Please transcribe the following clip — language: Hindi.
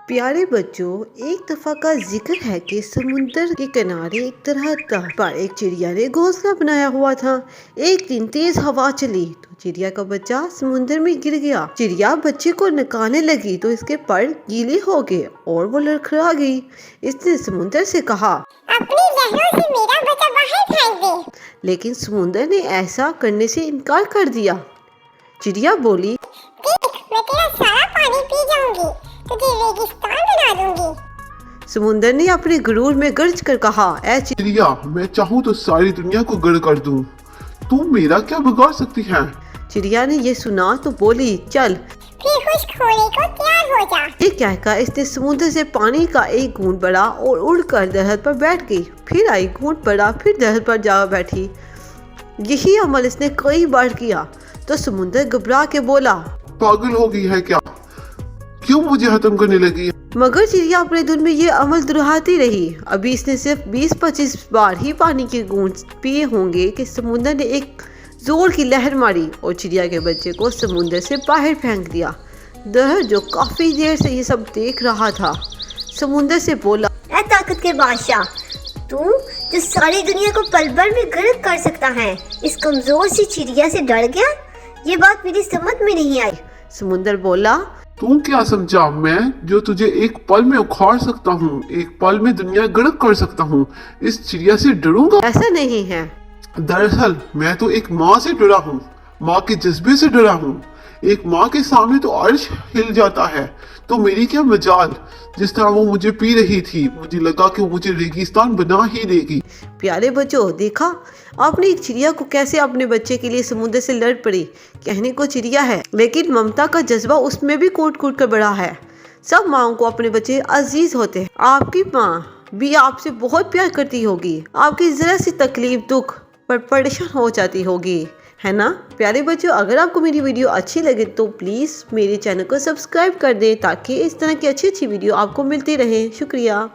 प्यारे बच्चों, एक दफा का जिक्र है कि समुंदर के किनारे एक दरख्त था पर एक चिड़िया ने घोंसला बनाया हुआ था। एक दिन तेज हवा चली तो चिड़िया का बच्चा समुंदर में गिर गया। चिड़िया बच्चे को नकाने लगी तो इसके पर गीले हो गए और वो लड़खड़ा गई। इसने समुंदर से कहा, अपनी लहरों से मेरा बच्चा बाहर फेंक दे। लेकिन समुंदर ने ऐसा करने से इनकार कर दिया। चिड़िया बोली, देख, मैं तेरा सारा पानी पी जाऊंगी, तुझे रेगिस्तान बना दूंगी। समुंदर ने अपने गुरूर में गर्ज कर कहा, ऐ चिड़िया, मैं चाहूँ तो सारी दुनिया को गर्क कर दूं। तुम मेरा क्या बिगाड़ सकती है? चिड़िया ने ये सुना तो बोली, चल। फिर खुश्क होने को तैयार हो जा। ये कहकर इसने समुद्र से पानी का एक घूंट भरा और उड़कर दरख्त पर बैठ गई। फिर आई, घूंट भरा, फिर दरख्त पर जा बैठी। यही अमल इसने कई बार किया तो समुद्र घबरा के बोला, पागल हो गई है क्या? क्यों मुझे खत्म करने लगी? मगर चिड़िया अपने दिल में ये अमल दोहराती रही। अभी इसने सिर्फ 20-25 बार ही पानी के घूंट पिए होंगे कि समुद्र ने एक जोर की लहर मारी और चिड़िया के बच्चे को समुद्र से बाहर फेंक दिया। दरख्त जो काफी देर से ये सब देख रहा था, समुद्र से बोला, ऐ ताकत के बादशाह, तू जो सारी दुनिया को पल भर में गर्क कर सकता है, इस कमजोर सी चिड़िया से डर गया? ये बात मेरी समझ में नहीं आई। समुद्र बोला, तू क्या समझा? मैं जो तुझे एक पल में उखाड़ सकता हूँ, एक पल में दुनिया गर्क कर सकता हूँ, इस चिड़िया से डरूंगा? ऐसा नहीं है। दरअसल मैं तो एक माँ से डरा हूँ, माँ के जज्बे से डरा हूँ। एक माँ के सामने तो अर्श हिल जाता है, तो मेरी क्या मजाल। जिस तरह वो मुझे पी रही थी, मुझे लगा कि वो मुझे रेगिस्तान बना ही देगी। प्यारे बच्चों, देखा आपने एक चिड़िया को कैसे अपने बच्चे के लिए समुद्र से लड़ पड़ी। कहने को चिड़िया है, लेकिन ममता का जज्बा उसमें भी कूट कूट कर बड़ा है। सब माओं को अपने बच्चे अजीज होते हैं। आपकी माँ भी आपसे बहुत प्यार करती होगी, आपकी जरा सी तकलीफ दुख पर परेशान हो जाती होगी, है ना? प्यारे बच्चों, अगर आपको मेरी वीडियो अच्छी लगे तो प्लीज़ मेरे चैनल को सब्सक्राइब कर दें ताकि इस तरह की अच्छी अच्छी वीडियो आपको मिलती रहे। शुक्रिया।